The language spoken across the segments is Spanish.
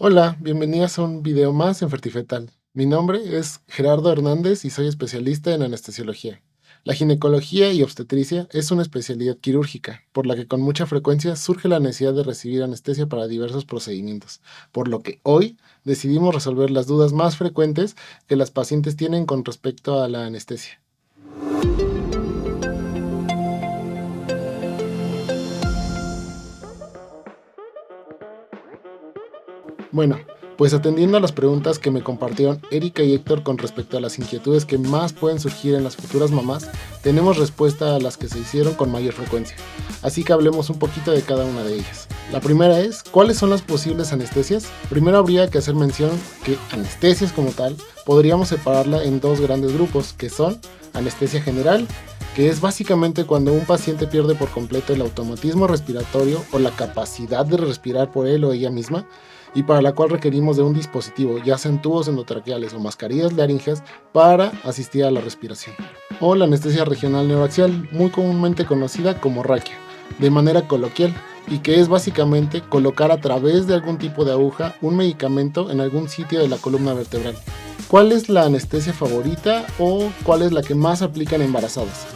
Hola, bienvenidas a un video más en Fertifetal. Mi nombre es Gerardo Hernández y soy especialista en anestesiología. La ginecología y obstetricia es una especialidad quirúrgica, por la que con mucha frecuencia surge la necesidad de recibir anestesia para diversos procedimientos, por lo que hoy decidimos resolver las dudas más frecuentes que las pacientes tienen con respecto a la anestesia. Bueno, pues atendiendo a las preguntas que me compartieron Erika y Héctor con respecto a las inquietudes que más pueden surgir en las futuras mamás, tenemos respuesta a las que se hicieron con mayor frecuencia. Así que hablemos un poquito de cada una de ellas. La primera es, ¿cuáles son las posibles anestesias? Primero habría que hacer mención que anestesias como tal, podríamos separarla en dos grandes grupos, que son anestesia general, que es básicamente cuando un paciente pierde por completo el automatismo respiratorio o la capacidad de respirar por él o ella misma, y para la cual requerimos de un dispositivo, ya sean tubos endotraqueales o mascarillas laríngeas, para asistir a la respiración. O la anestesia regional neoaxial, muy comúnmente conocida como raquia, de manera coloquial, y que es básicamente colocar a través de algún tipo de aguja un medicamento en algún sitio de la columna vertebral. ¿Cuál es la anestesia favorita o cuál es la que más aplican embarazadas?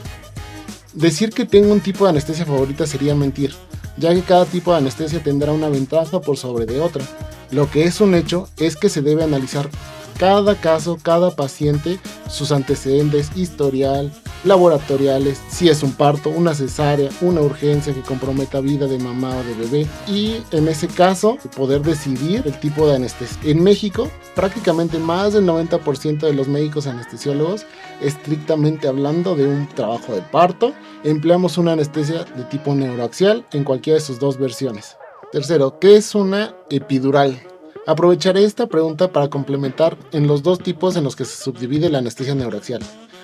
Decir que tengo un tipo de anestesia favorita sería mentir, ya que cada tipo de anestesia tendrá una ventaja por sobre de otra. Lo que es un hecho es que se debe analizar cada caso, cada paciente, sus antecedentes, historial, laboratoriales, si es un parto, una cesárea, una urgencia que comprometa vida de mamá o de bebé, y en ese caso poder decidir el tipo de anestesia. En México, prácticamente más del 90% de los médicos anestesiólogos, estrictamente hablando de un trabajo de parto, empleamos una anestesia de tipo neuroaxial en cualquiera de sus dos versiones. Tercero, ¿qué es una epidural? Aprovecharé esta pregunta para complementar en los dos tipos en los que se subdivide la anestesia neuroaxial.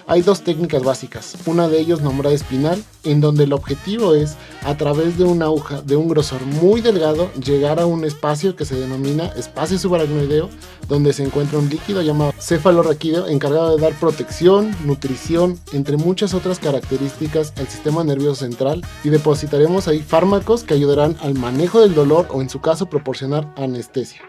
Hay dos técnicas básicas, una de ellos nombrada espinal, en donde el objetivo es, a través de una aguja de un grosor muy delgado, llegar a un espacio que se denomina espacio subaracnoideo, donde se encuentra un líquido llamado cefalorraquídeo encargado de dar protección, nutrición, entre muchas otras características al sistema nervioso central, y depositaremos ahí fármacos que ayudarán al manejo del dolor o en su caso proporcionar anestesia.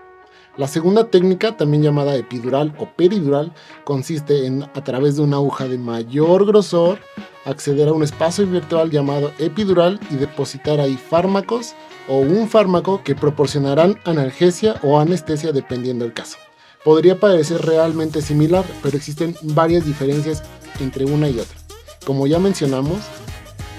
La segunda técnica, también llamada epidural o peridural, consiste en, a través de una aguja de mayor grosor, acceder a un espacio virtual llamado epidural y depositar ahí fármacos o un fármaco que proporcionarán analgesia o anestesia dependiendo del caso. Podría parecer realmente similar, pero existen varias diferencias entre una y otra. Como ya mencionamos,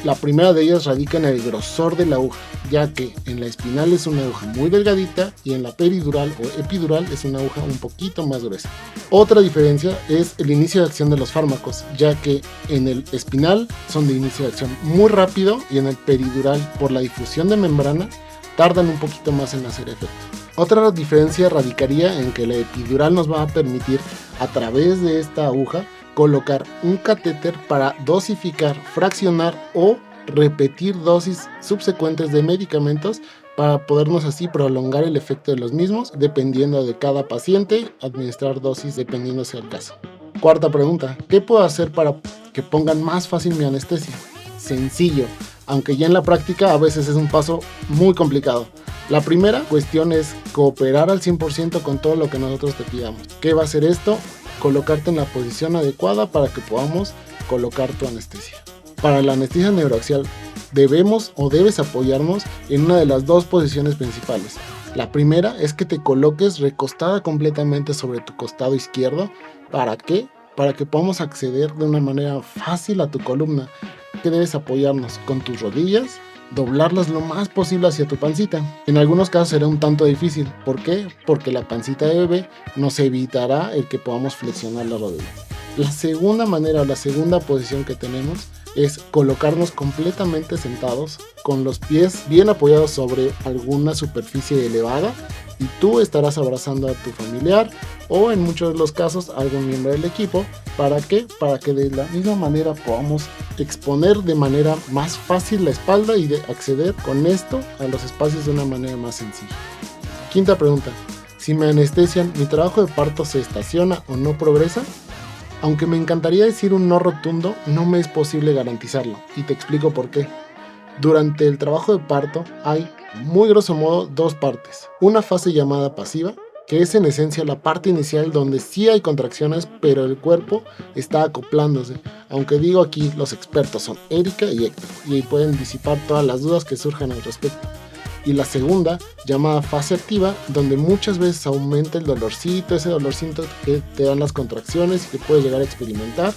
la primera de ellas radica en el grosor de la aguja, ya que en la espinal es una aguja muy delgadita y en la peridural o epidural es una aguja un poquito más gruesa. Otra diferencia es el inicio de acción de los fármacos, ya que en el espinal son de inicio de acción muy rápido y en el peridural, por la difusión de membrana, tardan un poquito más en hacer efecto. Otra diferencia radicaría en que la epidural nos va a permitir, a través de esta aguja, colocar un catéter para dosificar, fraccionar o repetir dosis subsecuentes de medicamentos para podernos así prolongar el efecto de los mismos dependiendo de cada paciente, administrar dosis dependiendo sea el caso. Cuarta pregunta, ¿qué puedo hacer para que pongan más fácil mi anestesia? Sencillo, aunque ya en la práctica a veces es un paso muy complicado. La primera cuestión es cooperar al 100% con todo lo que nosotros te pidamos. ¿Qué va a hacer esto? Colocarte en la posición adecuada para que podamos colocar tu anestesia. Para la anestesia neuroaxial debemos o debes apoyarnos en una de las dos posiciones principales. La primera es que te coloques recostada completamente sobre tu costado izquierdo. ¿Para qué? Para que podamos acceder de una manera fácil a tu columna. Que debes apoyarnos con tus rodillas, doblarlas lo más posible hacia tu pancita. En algunos casos será un tanto difícil. ¿Por qué? Porque la pancita de bebé nos evitará el que podamos flexionar las rodillas. La segunda manera o la segunda posición que tenemos es colocarnos completamente sentados con los pies bien apoyados sobre alguna superficie elevada y tú estarás abrazando a tu familiar o en muchos de los casos a algún miembro del equipo. ¿Para qué? Para que de la misma manera podamos exponer de manera más fácil la espalda y de acceder con esto a los espacios de una manera más sencilla. Quinta pregunta, si me anestesian, ¿mi trabajo de parto se estaciona o no progresa? Aunque me encantaría decir un no rotundo, no me es posible garantizarlo y te explico por qué. Durante el trabajo de parto hay, muy grosso modo, dos partes. Una fase llamada pasiva, que es en esencia la parte inicial donde sí hay contracciones, pero el cuerpo está acoplándose. Aunque digo aquí, los expertos son Erika y Héctor, y ahí pueden disipar todas las dudas que surjan al respecto. Y la segunda, llamada fase activa, donde muchas veces aumenta el dolorcito, ese dolorcito que te dan las contracciones y que puedes llegar a experimentar.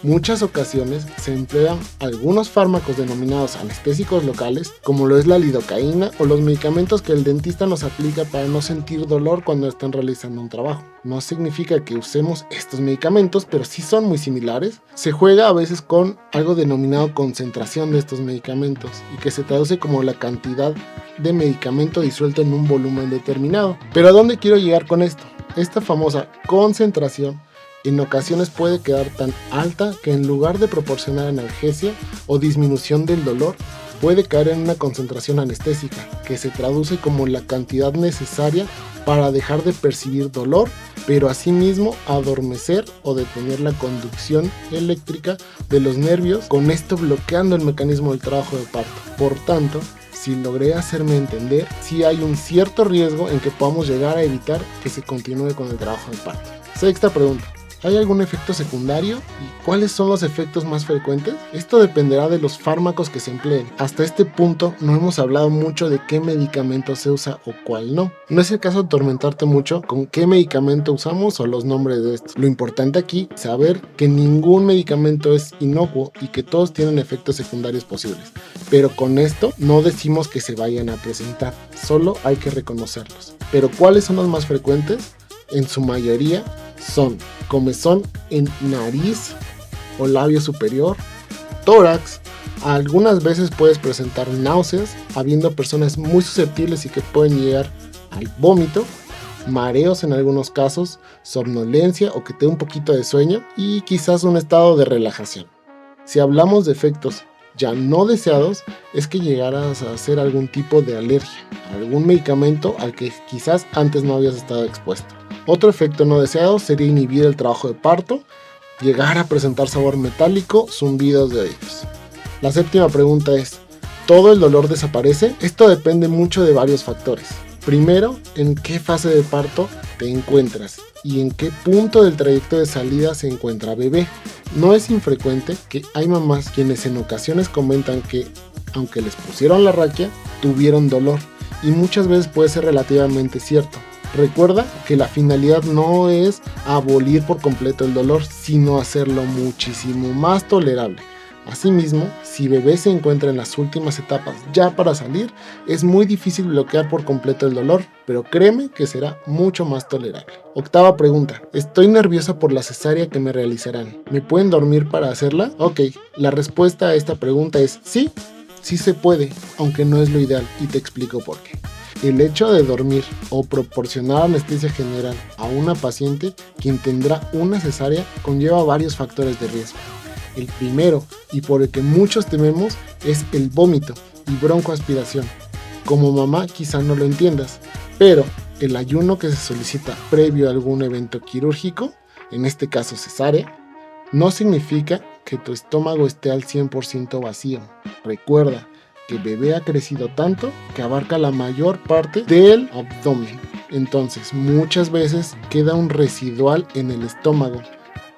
Muchas ocasiones se emplean algunos fármacos denominados anestésicos locales, como lo es la lidocaína o los medicamentos que el dentista nos aplica para no sentir dolor cuando están realizando un trabajo. No significa que usemos estos medicamentos, pero sí son muy similares. Se juega a veces con algo denominado concentración de estos medicamentos y que se traduce como la cantidad de medicamento disuelto en un volumen determinado. Pero ¿a dónde quiero llegar con esto? Esta famosa concentración en ocasiones puede quedar tan alta que en lugar de proporcionar analgesia o disminución del dolor, puede caer en una concentración anestésica, que se traduce como la cantidad necesaria para dejar de percibir dolor, pero asimismo adormecer o detener la conducción eléctrica de los nervios, con esto bloqueando el mecanismo del trabajo de parto. Por tanto, si logré hacerme entender, sí hay un cierto riesgo en que podamos llegar a evitar que se continúe con el trabajo de parto. Sexta pregunta. ¿Hay algún efecto secundario? ¿Y cuáles son los efectos más frecuentes? Esto dependerá de los fármacos que se empleen. Hasta este punto no hemos hablado mucho de qué medicamento se usa o cuál no. No es el caso de atormentarte mucho con qué medicamento usamos o los nombres de estos. Lo importante aquí es saber que ningún medicamento es inocuo y que todos tienen efectos secundarios posibles. Pero con esto no decimos que se vayan a presentar, solo hay que reconocerlos. ¿Pero cuáles son los más frecuentes? En su mayoría son comezón en nariz o labio superior, tórax. Algunas veces puedes presentar náuseas, habiendo personas muy susceptibles y que pueden llegar al vómito, mareos en algunos casos, somnolencia o que te dé un poquito de sueño y quizás un estado de relajación. Si hablamos de efectos ya no deseados, es que llegaras a hacer algún tipo de alergia a algún medicamento al que quizás antes no habías estado expuesto. Otro efecto no deseado sería inhibir el trabajo de parto, llegar a presentar sabor metálico, zumbidos de oídos. La séptima pregunta es, ¿todo el dolor desaparece? Esto depende mucho de varios factores. Primero, en qué fase de parto te encuentras y en qué punto del trayecto de salida se encuentra bebé. No es infrecuente que hay mamás quienes en ocasiones comentan que, aunque les pusieron la raquia, tuvieron dolor, y muchas veces puede ser relativamente cierto. Recuerda que la finalidad no es abolir por completo el dolor, sino hacerlo muchísimo más tolerable. Asimismo, si bebé se encuentra en las últimas etapas ya para salir, es muy difícil bloquear por completo el dolor, pero créeme que será mucho más tolerable. Octava pregunta. Estoy nerviosa por la cesárea que me realizarán. ¿Me pueden dormir para hacerla? Ok, la respuesta a esta pregunta es sí, sí se puede, aunque no es lo ideal, y te explico por qué. El hecho de dormir o proporcionar anestesia general a una paciente quien tendrá una cesárea conlleva varios factores de riesgo. El primero, y por el que muchos tememos, es el vómito y broncoaspiración. Como mamá quizá no lo entiendas, pero el ayuno que se solicita previo a algún evento quirúrgico, en este caso cesárea, no significa que tu estómago esté al 100% vacío. Recuerda que el bebé ha crecido tanto que abarca la mayor parte del abdomen. Entonces, muchas veces queda un residual en el estómago,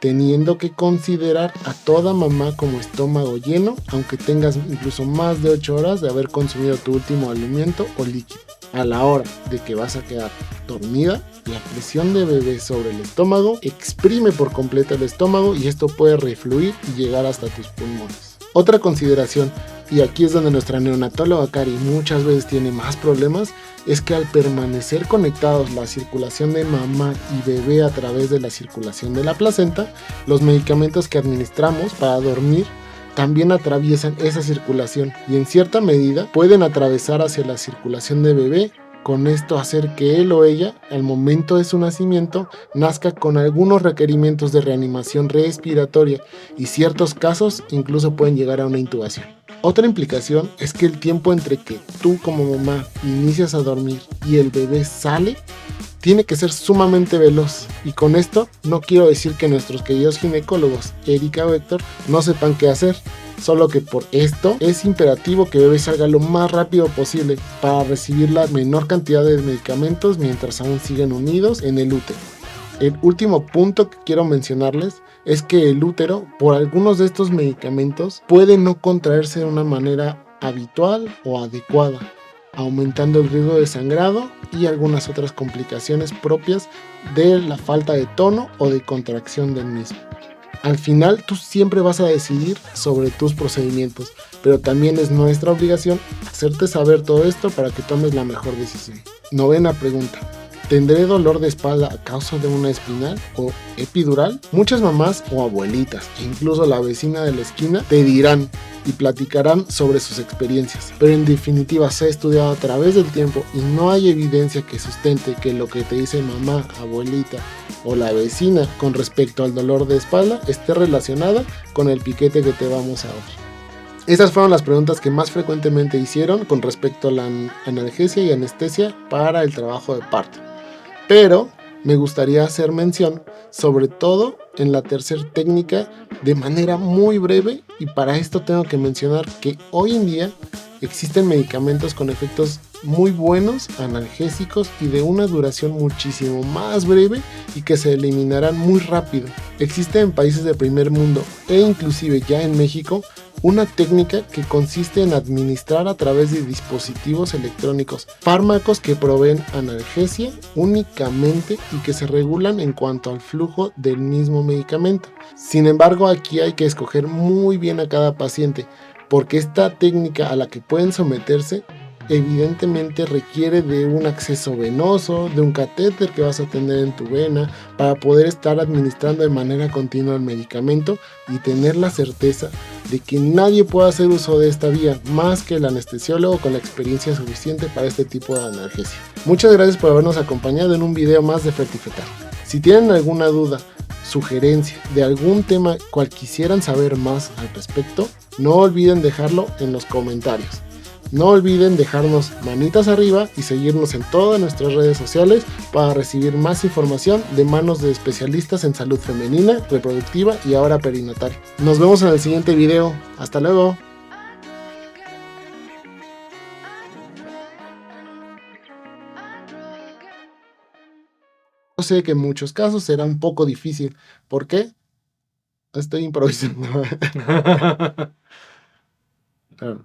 teniendo que considerar a toda mamá como estómago lleno, aunque tengas incluso más de 8 horas de haber consumido tu último alimento o líquido. A la hora de que vas a quedar dormida, la presión de bebé sobre el estómago exprime por completo el estómago y esto puede refluir y llegar hasta tus pulmones. Otra consideración, y aquí es donde nuestra neonatóloga Cari muchas veces tiene más problemas, es que al permanecer conectados la circulación de mamá y bebé a través de la circulación de la placenta, los medicamentos que administramos para dormir también atraviesan esa circulación y en cierta medida pueden atravesar hacia la circulación de bebé, con esto hacer que él o ella, al momento de su nacimiento, nazca con algunos requerimientos de reanimación respiratoria y ciertos casos incluso pueden llegar a una intubación. Otra implicación es que el tiempo entre que tú como mamá inicias a dormir y el bebé sale tiene que ser sumamente veloz, y con esto no quiero decir que nuestros queridos ginecólogos Erika o Héctor no sepan qué hacer, Solo que por esto es imperativo que el bebé salga lo más rápido posible para recibir la menor cantidad de medicamentos mientras aún siguen unidos en el útero. El último punto que quiero mencionarles es que el útero, por algunos de estos medicamentos, puede no contraerse de una manera habitual o adecuada, aumentando el riesgo de sangrado y algunas otras complicaciones propias de la falta de tono o de contracción del mismo. Al final tú siempre vas a decidir sobre tus procedimientos, pero también es nuestra obligación hacerte saber todo esto para que tomes la mejor decisión. 9ª pregunta. ¿Tendré dolor de espalda a causa de una espinal o epidural? Muchas mamás o abuelitas, e incluso la vecina de la esquina, te dirán y platicarán sobre sus experiencias, pero en definitiva se ha estudiado a través del tiempo y no hay evidencia que sustente que lo que te dice mamá, abuelita o la vecina con respecto al dolor de espalda esté relacionada con el piquete que te vamos a dar. Estas fueron las preguntas que más frecuentemente hicieron con respecto a la analgesia y anestesia para el trabajo de parto. Pero me gustaría hacer mención, sobre todo en la tercera técnica, de manera muy breve, y para esto tengo que mencionar que hoy en día existen medicamentos con efectos muy buenos, analgésicos y de una duración muchísimo más breve y que se eliminarán muy rápido. Existe en países de primer mundo e inclusive ya en México una técnica que consiste en administrar a través de dispositivos electrónicos fármacos que proveen analgesia únicamente y que se regulan en cuanto al flujo del mismo medicamento. Sin embargo, aquí hay que escoger muy bien a cada paciente, porque esta técnica a la que pueden someterse evidentemente requiere de un acceso venoso, de un catéter que vas a tener en tu vena para poder estar administrando de manera continua el medicamento y tener la certeza de que nadie puede hacer uso de esta vía más que el anestesiólogo con la experiencia suficiente para este tipo de analgesia. Muchas gracias por habernos acompañado en un video más de Fertifetal. Si tienen alguna duda, sugerencia de algún tema cual quisieran saber más al respecto, no olviden dejarlo en los comentarios. No olviden dejarnos manitas arriba y seguirnos en todas nuestras redes sociales para recibir más información de manos de especialistas en salud femenina, reproductiva y ahora perinatal. Nos vemos en el siguiente video. Hasta luego. Yo sé que en muchos casos será un poco difícil. ¿Por qué? Estoy improvisando. Claro.